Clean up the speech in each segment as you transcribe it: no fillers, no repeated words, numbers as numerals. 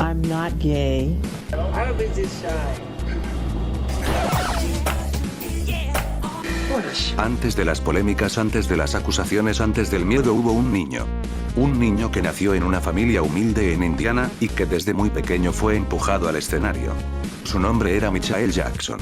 I'm not gay. I'm just shy. Antes de las polémicas, antes de las acusaciones, antes del miedo hubo un niño. Un niño que nació en una familia humilde en Indiana, y que desde muy pequeño fue empujado al escenario. Su nombre era Michael Jackson.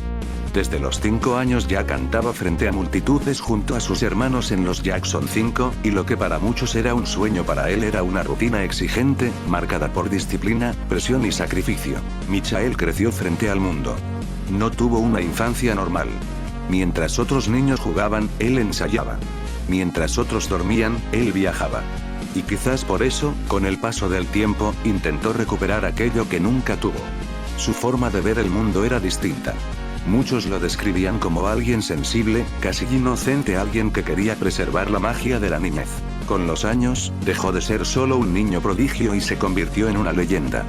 Desde los 5 años ya cantaba frente a multitudes junto a sus hermanos en los Jackson 5, y lo que para muchos era un sueño para él era una rutina exigente, marcada por disciplina, presión y sacrificio. Michael creció frente al mundo. No tuvo una infancia normal. Mientras otros niños jugaban, él ensayaba. Mientras otros dormían, él viajaba. Y quizás por eso, con el paso del tiempo, intentó recuperar aquello que nunca tuvo. Su forma de ver el mundo era distinta. Muchos lo describían como alguien sensible, casi inocente, alguien que quería preservar la magia de la niñez. Con los años, dejó de ser solo un niño prodigio y se convirtió en una leyenda.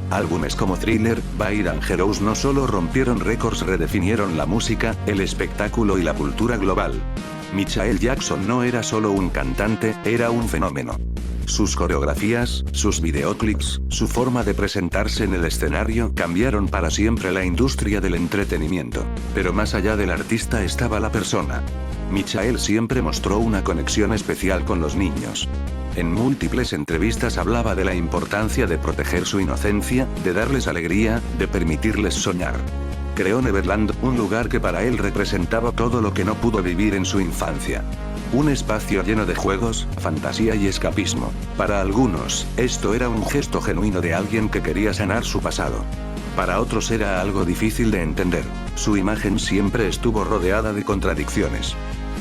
Álbumes como Thriller, Bad and Heroes no solo rompieron récords, redefinieron la música, el espectáculo y la cultura global. Michael Jackson no era solo un cantante, era un fenómeno. Sus coreografías, sus videoclips, su forma de presentarse en el escenario cambiaron para siempre la industria del entretenimiento. Pero más allá del artista estaba la persona. Michael siempre mostró una conexión especial con los niños. En múltiples entrevistas hablaba de la importancia de proteger su inocencia, de darles alegría, de permitirles soñar. Creó Neverland, un lugar que para él representaba todo lo que no pudo vivir en su infancia. Un espacio lleno de juegos, fantasía y escapismo. Para algunos, esto era un gesto genuino de alguien que quería sanar su pasado. Para otros era algo difícil de entender. Su imagen siempre estuvo rodeada de contradicciones.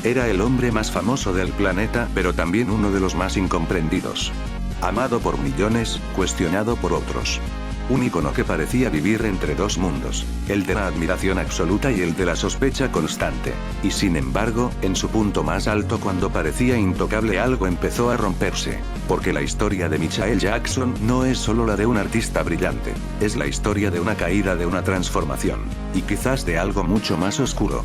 Era el hombre más famoso del planeta, pero también uno de los más incomprendidos. Amado por millones, cuestionado por otros. Un ícono que parecía vivir entre dos mundos, el de la admiración absoluta y el de la sospecha constante. Y sin embargo, en su punto más alto, cuando parecía intocable, algo empezó a romperse. Porque la historia de Michael Jackson no es solo la de un artista brillante, es la historia de una caída, de una transformación. Y quizás de algo mucho más oscuro.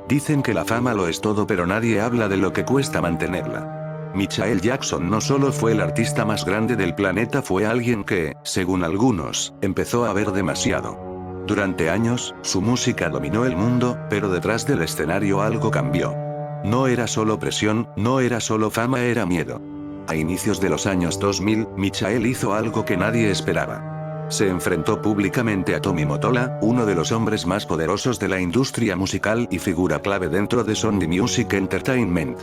Dicen que la fama lo es todo, pero nadie habla de lo que cuesta mantenerla. Michael Jackson no solo fue el artista más grande del planeta, fue alguien que, según algunos, empezó a ver demasiado. Durante años, su música dominó el mundo, pero detrás del escenario algo cambió. No era solo presión, no era solo fama, era miedo. A inicios de los años 2000, Michael hizo algo que nadie esperaba. Se enfrentó públicamente a Tommy Mottola, uno de los hombres más poderosos de la industria musical y figura clave dentro de Sony Music Entertainment.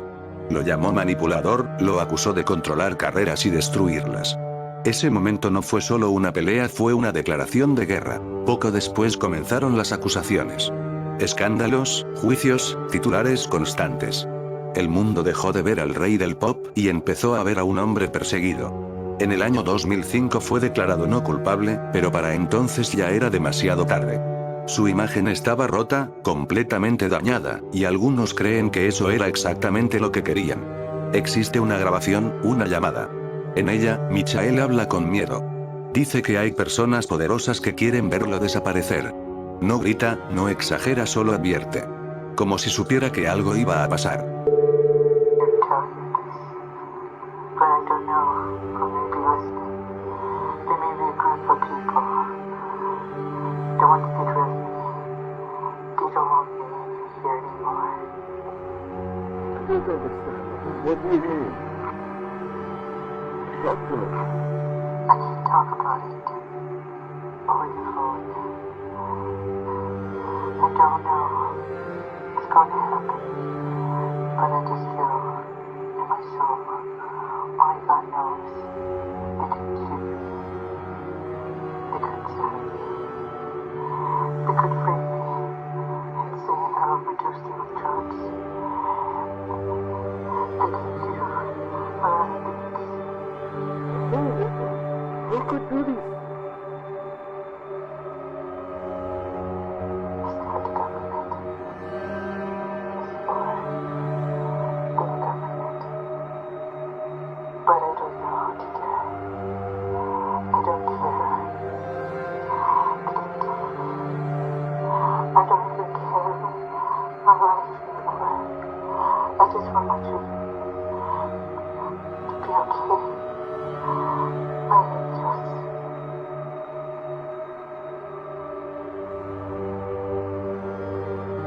Lo llamó manipulador, lo acusó de controlar carreras y destruirlas. Ese momento no fue solo una pelea, fue una declaración de guerra. Poco después comenzaron las acusaciones. Escándalos, juicios, titulares constantes. El mundo dejó de ver al rey del pop y empezó a ver a un hombre perseguido. En el año 2005 fue declarado no culpable, pero para entonces ya era demasiado tarde. Su imagen estaba rota, completamente dañada, y algunos creen que eso era exactamente lo que querían. Existe una grabación, una llamada. En ella, Michael habla con miedo. Dice que hay personas poderosas que quieren verlo desaparecer. No grita, no exagera, solo advierte. Como si supiera que algo iba a pasar. What do you mean? Talk to me. I can't talk about it over the phone. I don't know what's going to happen, but I just feel in my soul, only God knows, they couldn't shoot me. They couldn't stop me. They could frame me and say I overdosed you with drugs. They could do a lot of things. Who could do this? It's not the government. It's for the government. But I don't know how to die. I don't just want my children to be okay. I need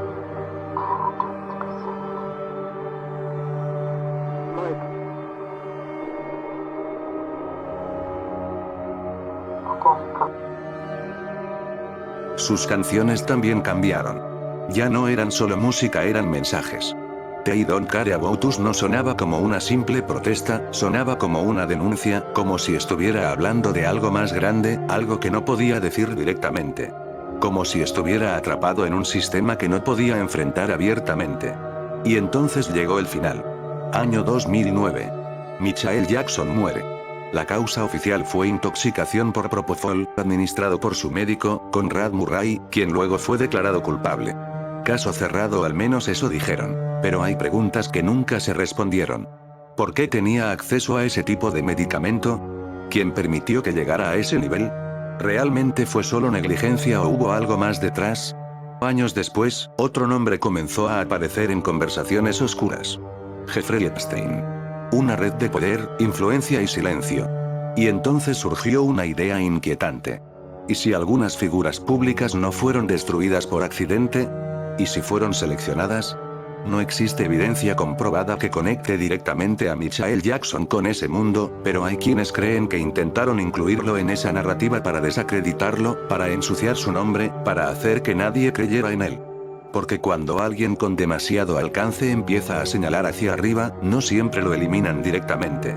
just I want them to be safe. Mike, Sus canciones también cambiaron. Ya no eran solo música, eran mensajes. They Don't Care About Us no sonaba como una simple protesta, sonaba como una denuncia, como si estuviera hablando de algo más grande, algo que no podía decir directamente. Como si estuviera atrapado en un sistema que no podía enfrentar abiertamente. Y entonces llegó el final. Año 2009. Michael Jackson muere. La causa oficial fue intoxicación por propofol, administrado por su médico, Conrad Murray, quien luego fue declarado culpable. Caso cerrado, al menos eso dijeron. Pero hay preguntas que nunca se respondieron. ¿Por qué tenía acceso a ese tipo de medicamento? ¿Quién permitió que llegara a ese nivel? ¿Realmente fue solo negligencia o hubo algo más detrás? Años después, otro nombre comenzó a aparecer en conversaciones oscuras. Jeffrey Epstein. Una red de poder, influencia y silencio. Y entonces surgió una idea inquietante. ¿Y si algunas figuras públicas no fueron destruidas por accidente? ¿Y si fueron seleccionadas? No existe evidencia comprobada que conecte directamente a Michael Jackson con ese mundo, pero hay quienes creen que intentaron incluirlo en esa narrativa para desacreditarlo, para ensuciar su nombre, para hacer que nadie creyera en él. Porque cuando alguien con demasiado alcance empieza a señalar hacia arriba, no siempre lo eliminan directamente.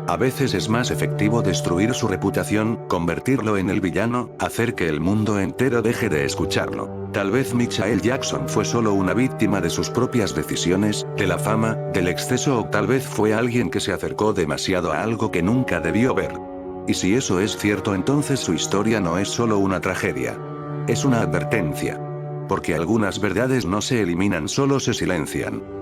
A veces es más efectivo destruir su reputación, convertirlo en el villano, hacer que el mundo entero deje de escucharlo. Tal vez Michael Jackson fue solo una víctima de sus propias decisiones, de la fama, del exceso, o tal vez fue alguien que se acercó demasiado a algo que nunca debió ver. Y si eso es cierto, entonces su historia no es solo una tragedia. Es una advertencia. Porque algunas verdades no se eliminan, solo se silencian.